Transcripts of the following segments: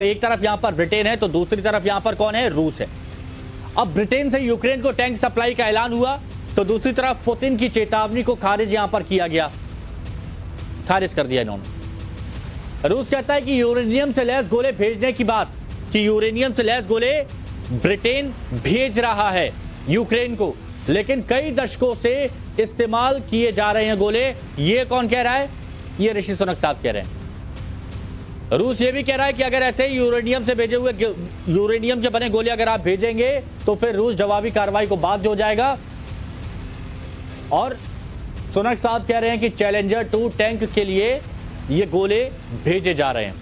एक तरफ यहां पर ब्रिटेन है तो दूसरी तरफ यहां पर कौन है? रूस है। अब ब्रिटेन से यूक्रेन को टैंक सप्लाई का ऐलान हुआ तो दूसरी तरफ पुतिन की चेतावनी को खारिज यहां पर किया गया, खारिज कर दिया इन्होंने। रूस कहता है कि यूरेनियम से लैस गोले भेजने की बात, कि यूरेनियम से लैस गोले ब्रिटेन भेज रहा है यूक्रेन को, लेकिन कई दशकों से इस्तेमाल किए जा रहे हैं गोले। ये कौन कह रहा है? ये ऋषि सुनक साहब कह रहे हैं। रूस ये भी कह रहा है कि अगर ऐसे ही यूरेनियम से भेजे हुए यूरेनियम के बने गोले अगर आप भेजेंगे तो फिर रूस जवाबी कार्रवाई को बाध्य हो जाएगा। और सुनक साहब कह रहे हैं कि चैलेंजर 2 टैंक के लिए ये गोले भेजे जा रहे हैं।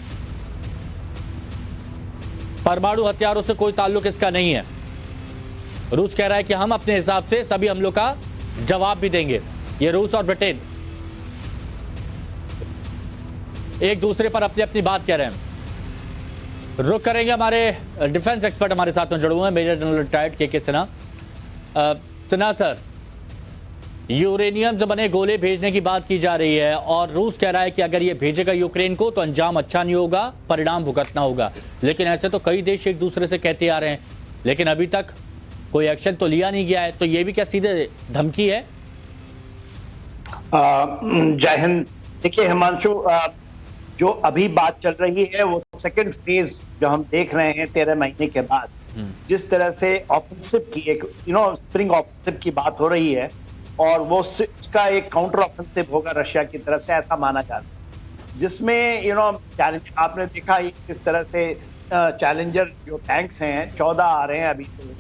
परमाणु हथियारों से कोई ताल्लुक इसका नहीं है। रूस कह रहा है कि हम अपने हिसाब से सभी हमलों का जवाब भी देंगे। ये रूस और ब्रिटेन एक दूसरे पर अपनी अपनी बात कह रहे हैं। रुक करेंगे, हमारे डिफेंस एक्सपर्ट हमारे साथ में जुड़े हुए हैं, मेजर जनरल रिटायर्ड के सिन्हा। सिन्हा सर, यूरेनियम से बने गोले भेजने की बात की जा रही है और रूस कह रहा है कि अगर ये भेजेगा यूक्रेन को तो अंजाम अच्छा नहीं होगा, परिणाम भुगतना होगा। लेकिन ऐसे तो कई देश एक दूसरे से कहते आ रहे हैं, लेकिन अभी तक कोई एक्शन तो लिया नहीं गया है। तो ये भी क्या सीधे धमकी है? जय हिंद। देखिए हिमांशु, जो अभी बात चल रही है वो सेकंड फेज जो हम देख रहे हैं 13 महीने के बाद, जिस तरह से ऑफेंसिव की एक स्प्रिंग ऑफेंसिव की बात हो रही है और वो उसका एक काउंटर ऑफेंसिव होगा रशिया की तरफ से, ऐसा माना जाता है। जिसमें चैलेंज आपने देखा ही किस तरह से चैलेंजर जो टैंक्स हैं 14 आ रहे हैं। अभी तो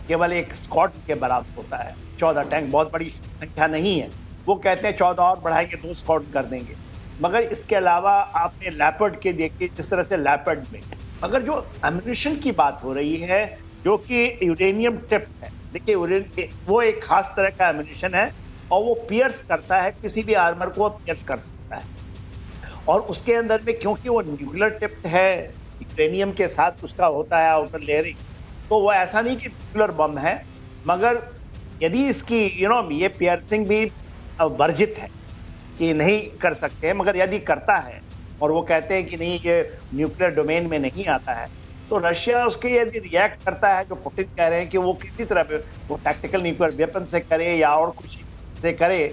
केवल एक स्कॉट के बराबर होता है 14 टैंक, बहुत बड़ी संख्या नहीं है। वो कहते हैं 14 और बढ़ाएंगे 2 स्कॉट कर देंगे। मगर इसके अलावा आपने लैपर्ड के देखिए, जिस तरह से लैपर्ड में अगर जो एम्यूनिशन की बात हो रही है जो कि यूरेनियम टिप्ड है, देखिए वो एक खास तरह का एम्यूनिशन है और वो पियर्स करता है, किसी भी आर्मर को पियर्स कर सकता है। और उसके अंदर में क्योंकि वो न्यूक्लियर टिप्ड है, यूरेनियम के साथ उसका होता है आउटर लेयरिंग, तो वो ऐसा नहीं कि न्यूक्लियर बम है। मगर यदि इसकी ये पियर्सिंग भी वर्जित है कि नहीं कर सकते हैं, मगर यदि करता है और वो कहते हैं कि नहीं ये न्यूक्लियर डोमेन में नहीं आता है, तो रशिया उसके यदि रिएक्ट करता है, जो पुतिन कह रहे हैं कि वो किसी तरह वो टैक्टिकल न्यूक्लियर वेपन से करे या और कुछ से करे,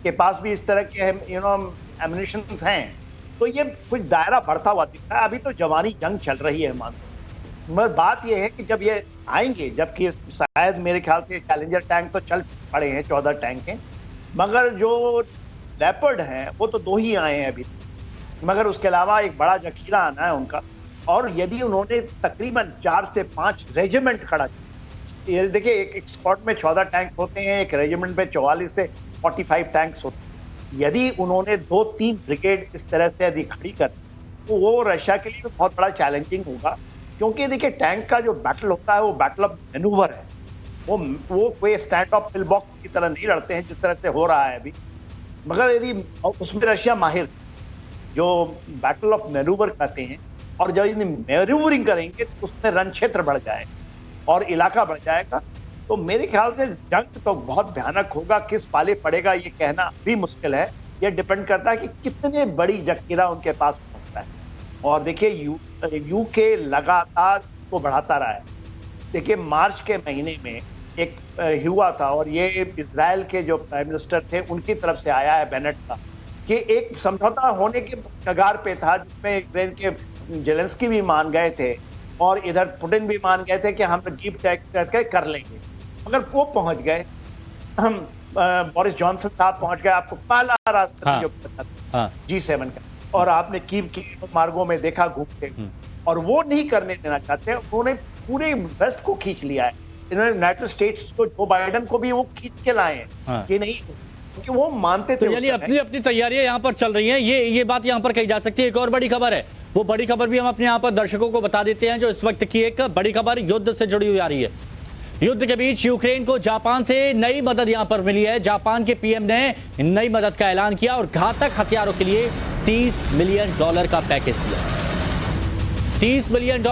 के पास भी इस तरह के एम्यूनिशन हैं, तो ये कुछ दायरा बढ़ता हुआ दिख रहा है। अभी तो जवानी जंग चल रही है मगर बात यह है कि जब ये आएंगे, जबकि शायद मेरे ख्याल से चैलेंजर टैंक तो चल पड़े हैं, 14 टैंक हैं, मगर जो लेपर्ड हैं वो तो 2 ही आए हैं अभी, मगर उसके अलावा एक बड़ा जखीरा आना है उनका। और यदि उन्होंने तकरीबन 4 से 5 रेजिमेंट खड़ा किया, देखिए एक स्क्वाड में 14 टैंक होते हैं, एक रेजिमेंट में 44 से 45 टैंक्स होते हैं। यदि उन्होंने 2-3 ब्रिगेड इस तरह से यदि खड़ी कर तो वो रशिया के लिए बहुत बड़ा चैलेंजिंग होगा। क्योंकि देखिए टैंक का जो बैटल होता है वो बैटल ऑफ मैनूवर है, वो कोई स्टैंड ऑफ पिल बॉक्स की तरह नहीं लड़ते हैं जिस तरह से हो रहा है अभी। मगर यदि उसमें रशिया माहिर, जो बैटल ऑफ मैनूवर कहते हैं, और जब यदि मैनूवरिंग करेंगे तो उसमें रण क्षेत्र बढ़ जाएगा और इलाका बढ़ जाएगा। तो मेरे ख्याल से जंग तो बहुत भयानक होगा। किस पाले पड़ेगा ये कहना भी मुश्किल है। ये डिपेंड करता है कि कितने बड़ी जखीरा उनके पास पहुंचता है। और देखिए यूके लगातार को बढ़ाता रहा है। देखिए मार्च के महीने में एक हुआ था और ये इजराइल के जो प्राइम मिनिस्टर थे उनकी तरफ से आया है बेनेट का, कि एक समझौता होने के कगार पे था, जिसमें यूक्रेन के जेलेंस्की भी मान गए थे और इधर पुतिन भी मान गए थे कि हम गिव टेक करके कर लेंगे। मगर वो पहुंच गए, हम बोरिस जॉनसन साहब पहुंच गए, आपको पहला राष्ट्रपति जो G7 का, और आपने कीव की मार्गों में देखा घूमते, और वो नहीं करने देना चाहते। उन्होंने पूरे वेस्ट को खींच लिया है। इन्होंने यूनाइटेड स्टेट्स को, जो बाइडेन को भी वो खींच के लाए हैं कि नहीं, क्योंकि वो मानते थे। तो यानी अपनी अपनी तैयारियां यहाँ पर चल रही हैं, ये बात यहाँ पर कही जा सकती है। एक और बड़ी खबर है, वो बड़ी खबर भी हम अपने यहाँ पर दर्शकों को बता देते हैं, जो इस वक्त की एक बड़ी खबर युद्ध से जुड़ी हुई आ रही है। युद्ध के बीच यूक्रेन को जापान से नई मदद यहाँ पर मिली है। जापान के पीएम ने नई मदद का ऐलान किया और घातक हथियारों के लिए $30 मिलियन का पैकेज दिया। $30 मिलियन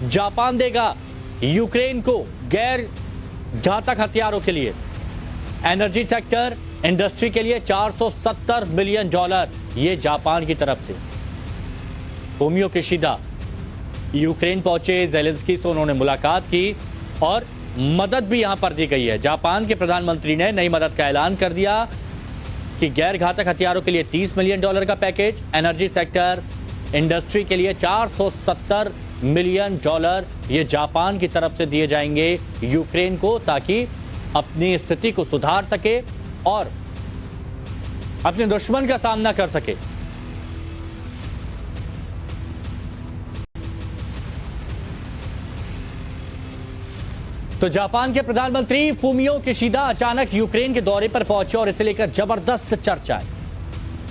जापान देगा यूक्रेन को गैर घातक हथियारों के लिए। एनर्जी सेक्टर, इंडस्ट्री के लिए $470 मिलियन ये जापान की तरफ से। फूमियो किशिदा यूक्रेन पहुंचे ज़ेलेंस्की से उन्होंने मुलाकात की और मदद भी यहां पर दी गई है। जापान के प्रधानमंत्री ने नई मदद का ऐलान कर दिया कि गैर घातक हथियारों के लिए $30 मिलियन का पैकेज, एनर्जी सेक्टर, इंडस्ट्री के लिए $470 मिलियन ये जापान की तरफ से दिए जाएंगे यूक्रेन को, ताकि अपनी स्थिति को सुधार सके और अपने दुश्मन का सामना कर सके। तो जापान के प्रधानमंत्री फूमियो किशिदा अचानक यूक्रेन के दौरे पर पहुंचे और इसे लेकर जबरदस्त चर्चा है।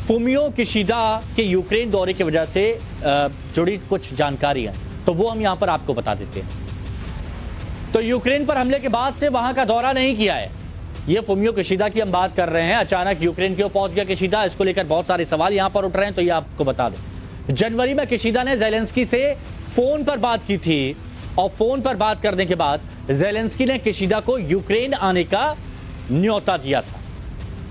फूमियो किशिदा के यूक्रेन दौरे की वजह से जुड़ी कुछ जानकारी है, तो वो हम यहां पर आपको बता देते हैं। तो यूक्रेन पर हमले के बाद से वहां का दौरा नहीं किया है। ये फूमियो किशिदा की हम बात कर रहे हैं। अचानक यूक्रेन क्यों पहुंच गया किशिदा, इसको लेकर बहुत सारे सवाल यहां पर उठ रहे हैं, तो ये आपको बता दें। जनवरी में किशिदा ने ज़ेलेंस्की से फोन पर बात की थी और फोन पर बात करने के बाद ज़ेलेंस्की ने किशिदा को यूक्रेन आने का न्योता दिया था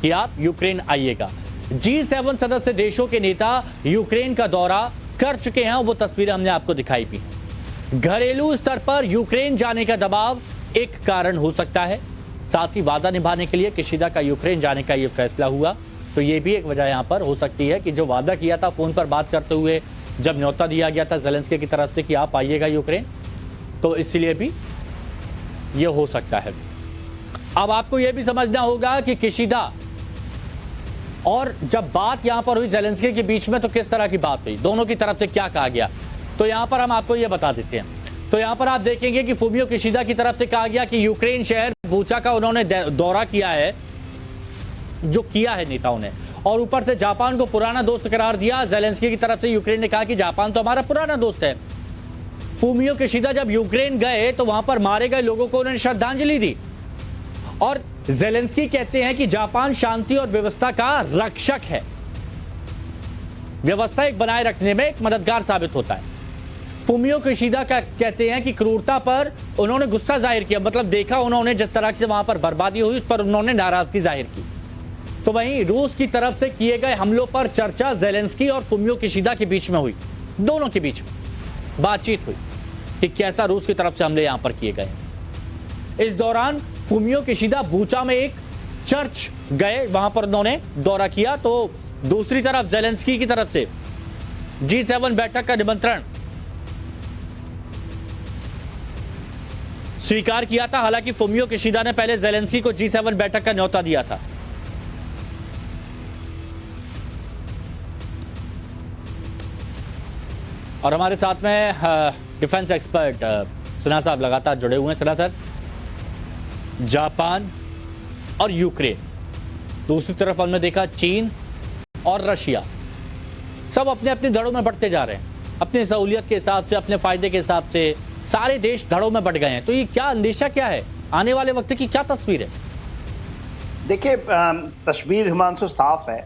कि आप यूक्रेन आइएगा। G7 सदस्य देशों के नेता यूक्रेन का दौरा कर चुके हैं, वो तस्वीरें हमने आपको दिखाई भी। घरेलू स्तर पर यूक्रेन जाने का दबाव एक कारण हो सकता है, साथ ही वादा निभाने के लिए किशिदा का यूक्रेन जाने का यह फैसला हुआ, तो ये भी एक वजह यहां पर हो सकती है कि जो वादा किया था फोन पर बात करते हुए, जब न्योता दिया गया था ज़ेलेंस्की की तरफ से कि आप आइएगा यूक्रेन, तो इसलिए भी यह हो सकता है। अब आपको यह भी समझना होगा कि किशिदा और जब बात यहां पर हुई ज़ेलेंस्की के बीच में, तो किस तरह की बात हुई, दोनों की तरफ से क्या कहा गया, तो यहां पर हम आपको यह बता देते हैं। तो यहां पर आप देखेंगे कि फूमियो किशिदा की तरफ से कहा गया कि यूक्रेन शहर बूचा का उन्होंने दौरा किया है, जो किया है नेताओं ने, और ऊपर से जापान को पुराना दोस्त करार दिया। ज़ेलेंस्की की तरफ से यूक्रेन ने कहा कि जापान तो हमारा पुराना दोस्त है। फूमियो किशिदा जब यूक्रेन गए तो वहां पर मारे गए लोगों को उन्होंने श्रद्धांजलि दी, और ज़ेलेंस्की कहते हैं कि जापान शांति और व्यवस्था का रक्षक है, व्यवस्था एक बनाए रखने में एक मददगार साबित होता है। फूमियो किशिदा का कहते हैं कि क्रूरता पर उन्होंने गुस्सा जाहिर किया, मतलब देखा उन्होंने जिस तरह से वहां पर बर्बादी हुई, उस पर उन्होंने नाराजगी जाहिर की। तो वहीं रूस की तरफ से किए गए हमलों पर चर्चा ज़ेलेंस्की और फूमियो किशिदा के बीच में हुई, दोनों के बीच में बातचीत हुई कि कैसा रूस की तरफ से हमले यहां पर किए गए। इस दौरान फूमियो किशिदा बूचा में एक चर्च गए, वहां पर उन्होंने दौरा किया, तो दूसरी तरफ ज़ेलेंस्की की तरफ से G7 बैठक का निमंत्रण स्वीकार किया था। हालांकि फूमियो किशिदा ने पहले ज़ेलेंस्की को G7 बैठक का न्योता दिया था। और हमारे साथ में डिफेंस एक्सपर्ट सिन्हा साहब लगातार जुड़े हुए हैं। सिन्हा सर, जापान और यूक्रेन, दूसरी तरफ हमने देखा चीन और रशिया, सब अपने अपने धड़ों में बढ़ते जा रहे हैं, अपनी सहूलियत के हिसाब से, अपने फायदे के हिसाब से सारे देश धड़ों में बढ़ गए हैं। तो ये क्या अंदेशा क्या है, आने वाले वक्त की क्या तस्वीर है? देखिए, तस्वीर हिमांशु साफ है।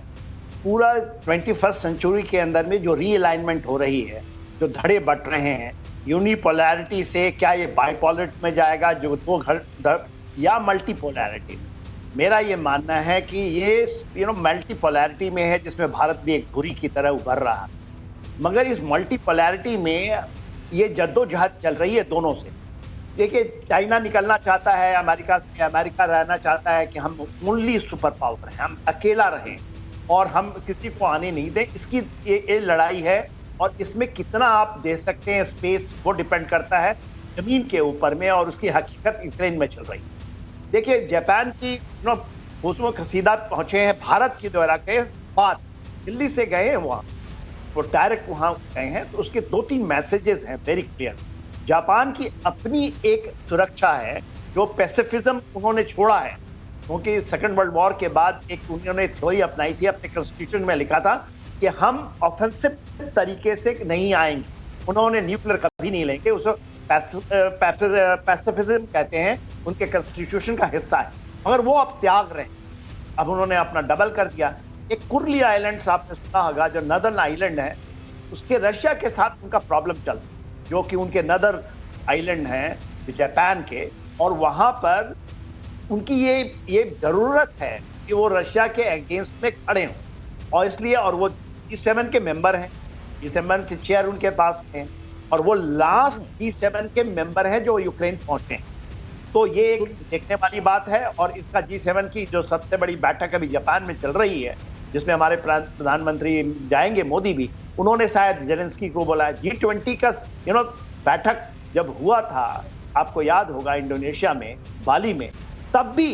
पूरा 21st सेंचुरी के अंदर में जो रीअलाइनमेंट हो रही है, जो धड़े बट रहे हैं, यूनिपोलैरिटी से क्या ये बाइपोलर में जाएगा, जो दो घर या मल्टीपोलैरिटी में। मेरा ये मानना है कि ये मल्टीपोलैरिटी में है, जिसमें भारत भी एक धुरी की तरह उभर रहा है। मगर इस मल्टीपोलैरिटी में ये जद्दोजहद चल रही है दोनों से। देखिए, चाइना निकलना चाहता है अमेरिका से, अमेरिका रहना चाहता है कि हम ओनली सुपर पावर हैं, हम अकेला रहें और हम किसी को आने नहीं दें। इसकी ये लड़ाई है, और इसमें कितना आप दे सकते हैं स्पेस, वो डिपेंड करता है जमीन के ऊपर में, और उसकी हकीकत यूक्रेन में चल रही है। देखिए, जापान की फूमियो किशिदा पहुंचे हैं भारत की दौरा के बाद, दिल्ली से गए हैं वहाँ, वो डायरेक्ट वहाँ गए हैं, तो उसके 2-3 मैसेजेस हैं वेरी क्लियर। जापान की अपनी एक सुरक्षा है, जो पैसिफिज्म उन्होंने छोड़ा है, क्योंकि सेकेंड वर्ल्ड वॉर के बाद एक उन्होंने थ्योरी अपनाई थी, अपने कॉन्स्टिट्यूशन में लिखा था कि हम ऑफेंसिव तरीके से नहीं आएंगे, उन्होंने न्यूक्लियर कभी नहीं लेंगे, उसको पैसिफिज्म कहते हैं, उनके कॉन्स्टिट्यूशन का हिस्सा है। मगर वो अब त्याग रहे हैं, अब उन्होंने अपना डबल कर दिया। एक कुर्ली आइलैंड्स आपने सुना होगा, जो नदर्न आइलैंड है, उसके रशिया के साथ उनका प्रॉब्लम चल रहा है, जो कि उनके नदर आइलैंड हैं जापान के, और वहाँ पर उनकी ये ज़रूरत है कि वो रशिया के अगेंस्ट में खड़े हों, और इसलिए, और वो G7 के मेंबर हैं, G7 के चेयर उनके पास हैं, और वो लास्ट G7 के मेंबर हैं जो यूक्रेन पहुंचे हैं। तो ये एक देखने वाली बात है। और इसका G7 की जो सबसे बड़ी बैठक अभी जापान में चल रही है, जिसमें हमारे प्रधानमंत्री जाएंगे, मोदी भी, उन्होंने शायद जेलेंस्की को बोला। G20 का बैठक जब हुआ था, आपको याद होगा, इंडोनेशिया में, बाली में, तब भी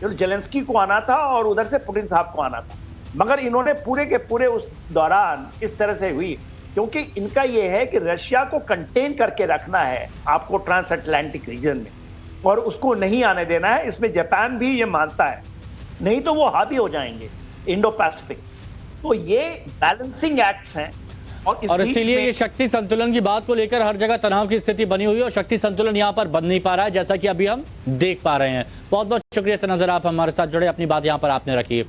जेलेंस्की को आना था और उधर से पुतिन साहब को आना था, मगर इन्होंने पूरे के पूरे उस दौरान इस तरह से हुई, क्योंकि इनका यह है कि रशिया को कंटेन करके रखना है आपको ट्रांस अटलांटिक रीजन में, और उसको नहीं आने देना है। इसमें जापान भी ये मानता है, नहीं तो वो हावी हो जाएंगे इंडो पैसिफिक। तो ये बैलेंसिंग एक्ट्स हैं। और इसीलिए ये शक्ति संतुलन की बात को लेकर हर जगह तनाव की स्थिति बनी हुई है और शक्ति संतुलन यहां पर बन नहीं पा रहा है, जैसा कि अभी हम देख पा रहे हैं। बहुत बहुत शुक्रिया सर नजर, आप हमारे साथ जुड़े, अपनी बात यहां पर आपने रखी है।